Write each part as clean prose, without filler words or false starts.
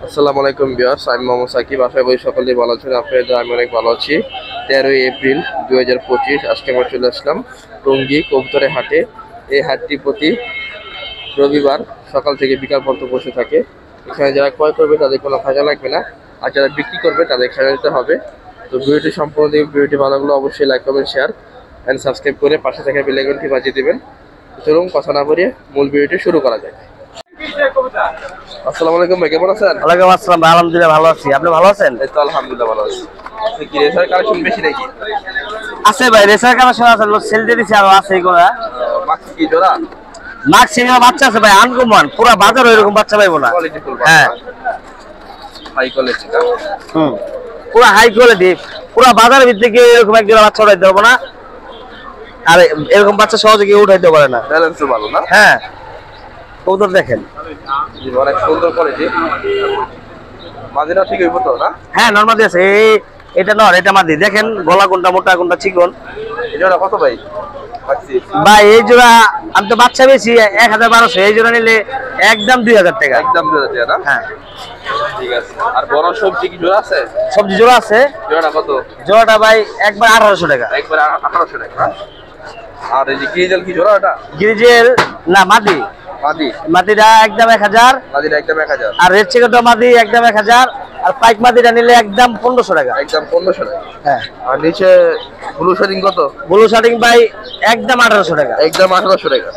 আসসালামু আলাইকুম ভিউয়ার্স, আমি মোহাম্মদ সাকিব। আশা করি সকলেই ভালো আছেন। আপনাদের আমি অনেক ভালো আছি। 13 এপ্রিল 2025 আজকে আমরা চলে আসলাম টঙ্গী কবুতরের হাটে। এই হাটটি প্রতি রবিবার সকাল থেকে বিকাল পর্যন্ত বসে থাকে। এখানে যারা ক্রয় করবে তাদের কোনো খাজা লাগবে না, আর যারা বিক্রি করবে তাদের খাজা দিতে হবে। তো ভিডিওটি সম্পূর্ণ দেখবেন। ভিডিওটি ভালো লাগলে অবশ্যই like comment share and subscribe করে পাশে থাকা বেল আইকনটি বাজিয়ে দেবেন। চলুন কথা না বলিয়ে মূল ভিডিওটি শুরু করা যায়। আসসালামু আলাইকুম ভাই, কেমন আছেন? ওয়ালাইকুম আসসালাম ভাই, আলহামদুলিল্লাহ ভালো আছি। আপনি ভালো আছেন? এই তো আলহামদুলিল্লাহ ভালো আছি। কি রেসার কালেকশন বেশি নাকি? আছে ভাই, রেসার কালেকশন আছে, সেল দিয়ে দিছি, আরো আছে এগুলা। মাক্সি কি জোড়া? মাক্সি বাচ্চা আছে ভাই, আনকমন, পুরো বাজার এরকম বাচ্চা পাইবো না। কোয়ালিটি ফুল, হ্যাঁ হাই কোয়ালিটি না? পুরো হাই কোয়ালিটি, পুরো বাজারের ভিতরে গিয়ে এরকম এক জোড়া বাচ্চা উঠাইতে পারবো না, আর এরকম বাচ্চা সহজে কেউ উঠাইতে পারে না। ব্যালেন্সও ভালো না? হ্যাঁ কবুতর দেখেন, অনেক সুন্দর কোয়ালিটি। মাদিনা ঠিক হইব তো না? হ্যাঁ নরমালি আছে। এটা নর, এটা মাদি। দেখেন গলা কোনটা মোটা কোনটা চিকন। এই জোড়া কত ভাই? মাক্সি ভাই এই জোড়া আমি তো বাচ্চা বেশি 1200, এই জোড়া নিলে একদম 2000 টাকা। একদম জোড়া দেয়া না? হ্যাঁ ঠিক আছে। আর বড় সবজি কি জোড়া আছে? সবজি জোড়া আছে। জোড়া কত? জোড়াটা ভাই একবার 1800 টাকা। একবার 1800 টাকা। আর এই যে গ্রিজেল কি জোড়া ওটা? গ্রিজেল না মাদি, মাদি। মাদিটা একদম 1000, মাদিটা একদম 1000। আর রেড চিকেনটা মাদি একদম 1000, আর পাইক মাদিটা নিলে একদম 1500 টাকা। একদম 1500 টাকা। হ্যাঁ আর নিচে ব্লু শার্টিং কত? ব্লু শার্টিং ভাই একদম 1800 টাকা। একদম 1800 টাকা।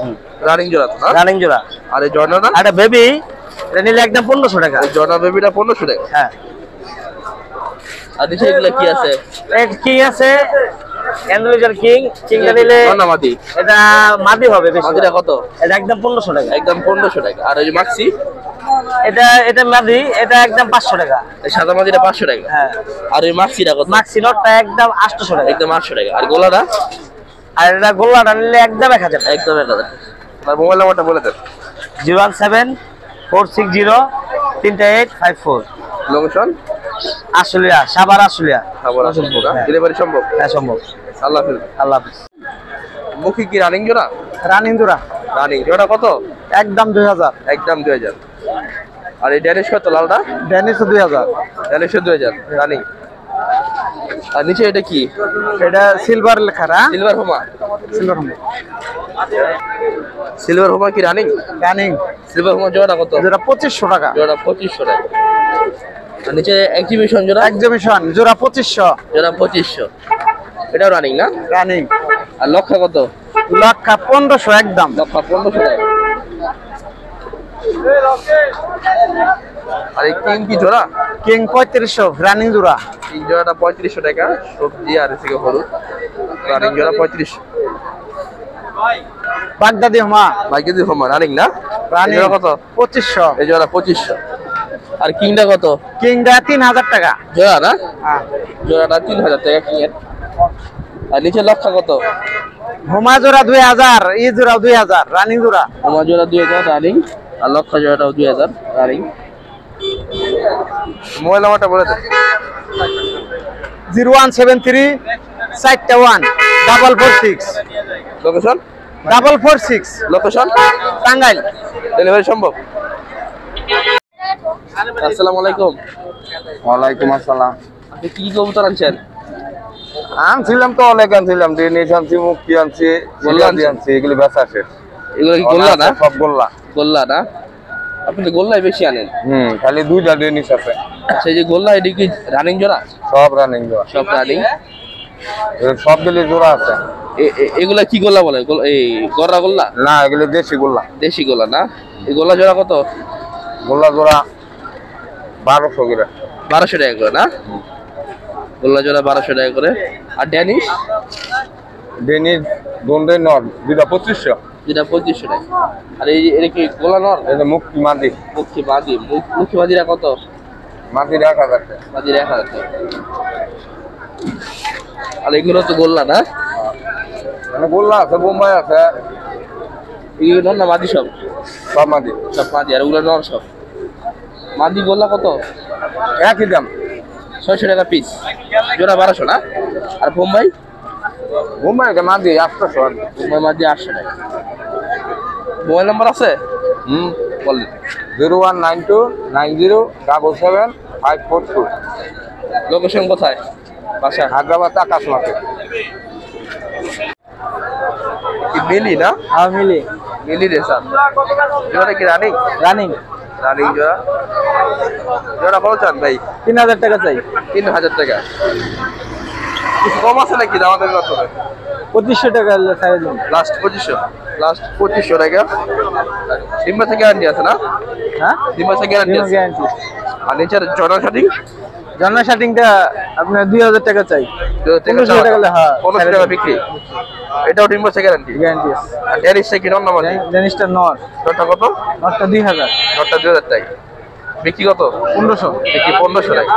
রানিং জোড়া তো না? রানিং জোড়া। আর এই জর্নাটা? আর এটা বেবি, এটা নিলে একদম 1500 টাকা। এই জর্না বেবিটা 1500 টাকা। হ্যাঁ আর নিচে এগুলা কি আছে? এক কি আছে, এন্ড্রয়েডের কিংটা নিলে জর্না মাদি। এটা মাদি হবে বেশি। মাদিটা কত? এটা একদম 1500 টাকা। একদম 1500 টাকা। আর এই যে মাক্সি? এটা মাদি, এটা একদম 500 টাকা। এই সাদা মাদিটা 500 টাকা। হ্যাঁ আর এই মাক্সিটা কত? মাক্সি নটটা একদম 800 টাকা। একদম 800 টাকা। আর গোলাটা? আর এটা গোল্লাটা নিলে একদম 1000 টাকা। একদম 1000। আর মোবাইল নাম্বারটা বলে দেন। 017-460-3854। লোকেশন? আশুলিয়া, সাভার আশুলিয়া। খাবার আসুন। ডেলিভারি সম্ভব? হ্যাঁ সম্ভব। আল্লাহ হাফেজ। আল্লাহ হাফেজ। মুখী কি রানিং জোড়া? রানিন্দুরা রানিং জোড়া কত? একদম 2000। একদম 2000। আর এই ড্যানিশ কত লালটা? ড্যানিশ 2000। Danish 2000 running. আর নিচে এটা কি? এটা সিলভার লেখা না? সিলভার হোমা। Silver home. সিলভার হোমা কি রানিং? রানিং। সিলভার হোমা জোড়া কত? জোড়া 2500 টাকা। জোড়া 2500 টাকা। আর নিচে এক্সিবিশন জোড়া? এক্সিবিশন জোড়া 2500। জোড়া 2500। এটাও রানিং না? রানিং। আর লক্ষ কত? লক্ষ 1500 একদম। লক্ষ 1500 টাকা। আর এই কিং কি জোড়া? কিং 3500 রানিং জোড়া। কিং জোড়াটা 3500 টাকা। সবজি আর এদিকে হলুদ। রানিং জোড়া 3500। বাগদাদি হোমা। বাকি হোমা রানিং না? রানিং জোড়া কত? 2500। এই জোড়া 2500। আর কিংটা কত? কিংটা 3000 টাকা। জোড়া না? হ্যাঁ জোড়াটা 3000 টাকা কিং এর। আর নিচে লক্ষ কত? হোমা জোড়া 2000, ই জোড়া 2000 রানিং জোড়া। হোমা জোড়া 2000 রানিং। আর লক্ষ জোড়াটাও 2000 রানিং। মোবাইল নাম্বারটা বলে দেন। 0173-41-446। লোকেশন? 446 লোকেশন? টাঙ্গাইল। ডেলিভারি সম্ভব? আসসালামু আলাইকুম। ওয়ালাইকুম আসসালাম। আপনি কি কবুতর আনছেন? আনছিলাম তো অনেক, আনছিলাম ডেনিশ আনছি, মুক্তি আনছি, গোল্লা আনছি, এগুলি বেচা শেষ। এগুলো কি গোল্লা না? সব গোল্লা। গোল্লা না? আপনি তো গোল্লাই বেশি আনেন। খালি 2টা ডেনিশ আছে। সেই যে গোল্লা, এটি কি রানিং জোড়া? সব রানিং জোড়া। সব রানিং। সব দিলে জোড়া আছে। এগুলা কি গোল্লা বলে? এই গররা গোল্লা না, এগুলি দেশি গোল্লা। দেশি গোল্লা না? এই গোল্লা জোড়া কত? গোল্লা জোড়া 1200 করে। 1200 টাকা করে না? গোল্লা জোড়া 1200 টাকা করে। আর ড্যানিশ? ডেনিশ দন্ডে নর 2টা 2500। যেটা 2500 টাকা। আর এই এটা কি গোলা নর? এটা মুক্তি মাদি। মুখী বাদি। মুখী বাদিরা কত? মাদি 1000 টাকা। বাদিরা 1000 টাকা। আর এগুলো তো গোল্লা না? মানে গোল্লা আছে, বোম্বাই আছে। এগুলো নর না মাদি? সব সব মাদি। সব মাদি। আর ওগুলো নর সব? মাদি গোল্লা কত? একই দাম। 600 টাকা পিস। জোড়া 1200 না? আর বোম্বাই? বোম্বাই মাদি 800। বোম্বাই মাদি 800 টাকা। মোবাইল নাম্বার আছে? বলেন। 019290775542। লোকেশন কোথায়? বাসা হায়দ্রাবাদ আকাশ মার্কেট। কি মিলি না? হ্যাঁ মিলি মিলি রেসার জোড়া কি রানিং? রানিং রানিং জোড়া। জোড়া কত চান ভাই? 3000 টাকা চাই। 3000 টাকা। কিছু কম আছে নাকি আমাদের কত? 2500 টাকা ছাড়ে দিন। লাস্ট 2500, লাস্ট 2500 টাকা। ডিম্বা থেকে গ্যারান্টি আছে না? হ্যাঁ ডিম্বা থেকে গ্যারান্টি আছে। গ্যারান্টি। আর নিচের জোড়া শাটিং জন্না শাটিংটা আপনার 2000 টাকা চাই। 1500 টাকা হলে হ্যাঁ 1500 টাকা বিক্রি। এটাও ডিম্বা থেকে গ্যারান্টি। গ্যারান্টি। আর ডেনিসটা কি নর নামাজি? ডেনিসটা নর। নরটা কত? নরটা 2000। নরটা 2000 টাকা। বিক্রি কত? 1500। বিক্রি 1500 টাকা।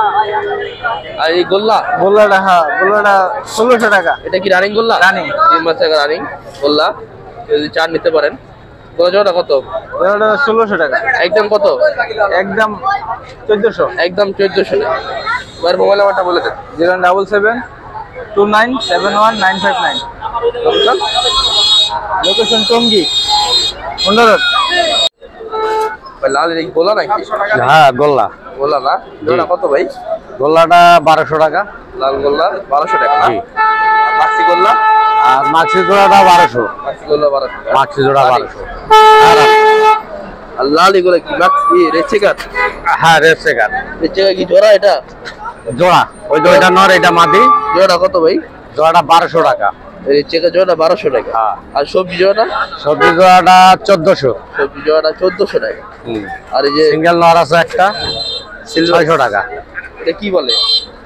আর এই গোল্লা? গোল্লাটা হ্যাঁ গোল্লাটা 1600 টাকা। এটা কি রানিং গোল্লা? রানিং। ডিম্বা থেকে রানিং গোল্লা। যদি চার নিতে পারেন। গোল্লা জোড়া কত? গোল্লাটা 1600 টাকা। একদম কত? একদম 1400। একদম 1400 টাকা। এবার মোবাইল নাম্বারটা বলে দেন। 07729719559। লোকেশন? লোকেশন টঙ্গী মুন্ডারট। ভাই লাল এই গোলা নাকি? হ্যাঁ গোল্লা। গোলা না? জোড়া কত ভাই? গোল্লাটা 1200 টাকা। লাল গোল্লা 1200 টাকা না? জি। আর মাক্সি গোল্লা? আর মাক্সি জোড়াটা 1200। মাক্সি গোল্লা 1200 টাকা। মাক্সি জোড়া 1200। আর লাল এগুলো কি মাক্সি রেচেকার? হ্যাঁ রেড সেকার রেচেকার কি জোড়া এটা? জোড়া। ওই যে ওইটা নর এটা মাদি। জোড়া কত ভাই? জোড়াটা 1200 টাকা। রেচেকার জোড়া 1200 টাকা। হ্যাঁ। আর সবজি জোড়া? সবজি জোড়াটা 1400। সবজি জোড়া 1400 টাকা। আর এই যে সিঙ্গেল নর আছে একটা সিলভার 600 টাকা। এটা কি বলে?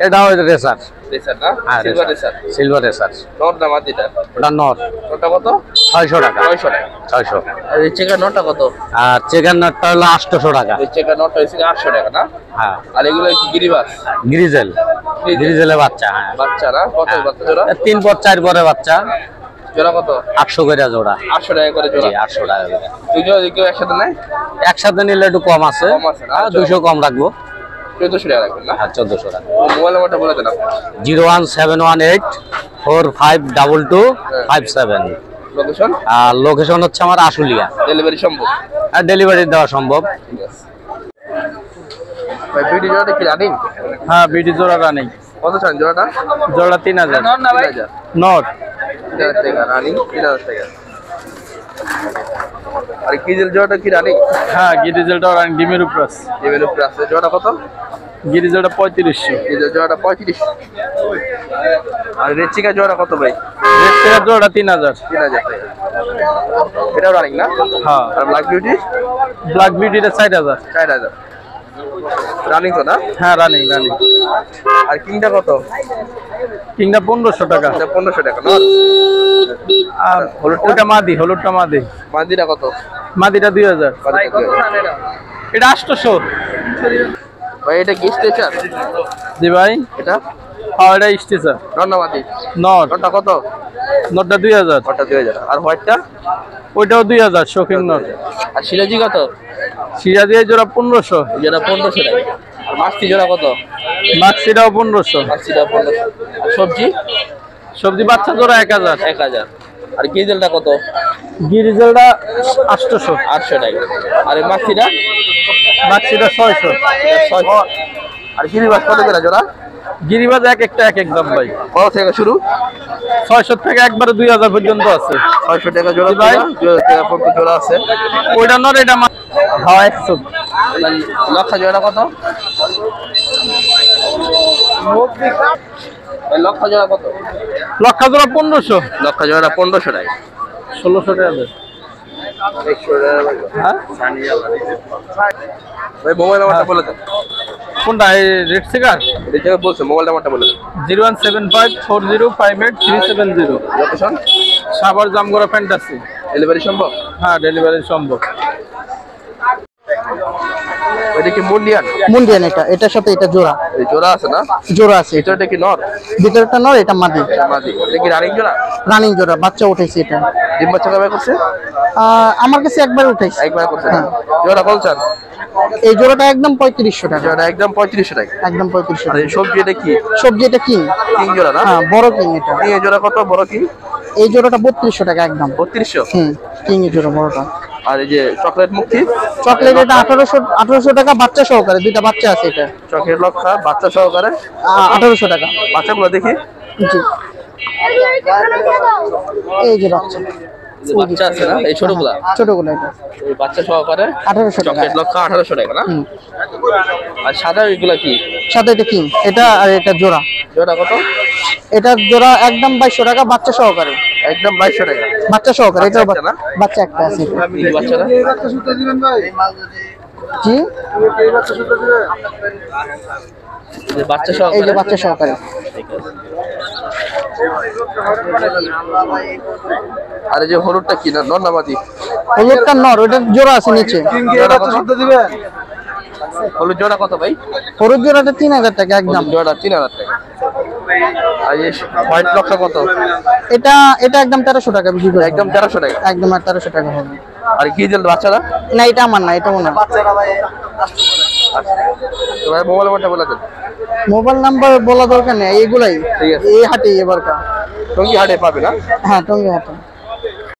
এটা ওই রেসার। রেসার না? হ্যাঁ silver racer. Silver racer. Not না মাটিটা? ওটা নর। ওটা কত? 600 টাকা। 900 টাকা। 600। আর রেচেকার নটটা কত? আর চিকেন নটটা হলো 800 টাকা। রেচেকার নটটা হচ্ছে 800 টাকা না? হ্যাঁ। আর এগুলো কি গিরিবাস? গ্রিজেল। গ্রিজেলের বাচ্চা। হ্যাঁ বাচ্চা না? কত বাচ্চা জোড়া? 3 পর 4 পরে বাচ্চা। জোড়া কত? 800 করে জোড়া। 800 টাকা করে জোড়া। জি 800 টাকা করে। দুই জোড়া কেউ একসাথে নেয়? একসাথে নিলে একটু কম আছে। কম আছে না? 200 কম রাখবো। 1400 টাকা রাখবেন না? হ্যাঁ 1400 টাকা। মোবাইল নাম্বারটা বলে দেন আপনি। 01718452257। লোকেশন? আর লোকেশন হচ্ছে আমার আশুলিয়া। ডেলিভারি সম্ভব? আর ডেলিভারি দেওয়া সম্ভব। ঠিক আছে। ভাই বিডি জোড়াটা কি রানিং? হ্যাঁ বিডি জোড়া রানিং। কত চান জোড়াটা? জোড়া 3000। নট না ভাই? 3000 নট। 3000 টাকা রানিং 3000 টাকা। আর কিজেল জোড়াটা কি রানিং? হ্যাঁ গিরিজেলটা রানিং ডিমের উপর আছে। ডিমের উপরে আছে। জোড়া কত? গিরিজেলটা 3500। কিজেল জোড়াটা 3500। আর রেচিকা জোড়া কত ভাই? রেড সেকার জোড়া 3000। 3000 টাকা। এটাও রানিং না? হ্যাঁ। আর ব্ল্যাক বিউটি? ব্ল্যাক বিউটিটা 4000। 4000 রানিং তো না? হ্যাঁ রানিং রানিং। আর কিংটা কত? কিংটা 1500 টাকা। এটা 1500 টাকা না? আর ওটা মাদি, হলুদটা মাদি। মাদিটা কত? মাদিটা 2000। ভাই কত চান এটা? এটা 800। ভাই এটা কি স্ট্রেচার? জি ভাই। এটা হ্যাঁ এটা স্টিচার। নন্না মাদি। নট। নটটা কত? নটটা 2000। নটটা 2000। আর হোয়াইটটা? ওইটাও 2000 শৌখিন নট। আর সিরাজি কত? সিরা দিয়ে জোড়া 1500। জোড়া 1500 টাকা। আর মাছটি জোড়া কত? মাক্সিটাও 1500। মাছটিটা 1500। আর সবজি? সবজি বাচ্চা জোড়া 1000। 1000। আর গিজেলটা কত? গিরিজেলটা 800। 800 টাকা। আর এই মাছটিটা? মাক্সিটা 600। 600। আর গিরিবাস কত করে জোড়া? গিরিবাজ এক একটা এক এক দাম ভাই। কত থেকে শুরু? 600 থেকে একবারে 2000 পর্যন্ত আছে। 600 টাকা জোড়া। জি ভাই। 2000 টাকা পর্যন্ত জোড়া আছে। ওইটা নর এটা হ্যাঁ 100। লক্ষা জোড়া কত? লক্ষা জোড়া কত? লক্ষা জোড়া 1500। লক্ষা জোড়া 1500 টাকা। 1600 টাকা দেয়। 100 টাকা। হ্যাঁ ভাই মোবাইল নাম্বারটা বলে দেন। কোনটা এই রেড সেকার? এটা বলছে মোবাইল নাম্বারটা বলে দেন। 01754058370। Location? Savar Jamgora fantasy. Delivery সম্ভব? হ্যাঁ ডেলিভারি সম্ভব। এটা কি মুন্ডিয়ান? মুন্ডিয়ান এটা, এটার সাথে এটা জোড়া। এই জোড়া আছে না? জোড়া আছে। এটা কি নর? ভিতরটা নর, এটা মাদি। এটা মাদি। এটা কি রানিং জোড়া? রানিং জোড়া, বাচ্চা উঠেছে এটা। ডিম বাচ্চা কবে করছে? আমার কাছে একবার উঠেছে। একবার করছে। জোড়া কত চান? এই জোড়াটা একদম 3500 টাকা। জোড়া একদম 3500 টাকা। একদম 3500 আর টাকা। এই সবজি এটা কি? সবজি এটা কিং। কিং জোড়া না? হ্যাঁ বড় কিং এটা। কিং এর জোড়া কত? বড় কিং? এই জোড়াটা 3200 টাকা একদম। 3200। কিং এর জোড়া বড়টা। আর এই যে চকলেট মুক্তি চকলেট এটা 1800 টাকা বাচ্চা সহকারে, দুইটা বাচ্চা আছে এটা। চকলেট লক্ষা বাচ্চা সহকারে 1800 টাকা। বাচ্চাগুলো দেখি। জি এই যে বাচ্চা, এই যে বাচ্চা আছে না, এই ছোটগুলা ছোটগুলো এটা এই বাচ্চা সহকারে 1800 টাকা। চকলেট লক্ষা 1800 টাকা না? হুম। আর সাদা এগুলা কি? সাথে এটা কিং, এটা আর এটা জোড়া। জোড়া কত? এটা জোড়া একদম 2200 টাকা বাচ্চা সহকারে। একদম 2200 টাকা বাচ্চা সহকারে, এটা বাচ্চা না? বাচ্চা একটা আছে। এই যে বাচ্চাটা জি এই যে বাচ্চা এই সহকারে যে বাচ্চা সহকারে। আর এই যে হলুদটা কি না, নর না মাদি? হলুদটা নর, ওটা জোড়া আছে নিচে। জোড়া কত? হলুদ জোড়া কত ভাই? হলুদ জোড়াটা 3000 টাকা একদম। হলুদ জোড়া 3000 টাকা। আর এই হোয়াইট লক্ষা কত? এটা এটা একদম 1300 টাকা বিক্রি করে। একদম 1300 টাকা। একদম 1300 টাকা হবে। আর কি দিল বাচ্চারা? না এটা আমার না, এটা ওনার। তোমার মোবাইল নাম্বারটা বলে দেন। মোবাইল নাম্বার বলা দরকার নেই, এইগুলাই ঠিক আছে। এই হাটে এবারকার। টঙ্গী হাটে পাবে না? হ্যাঁ টঙ্গী হাটে।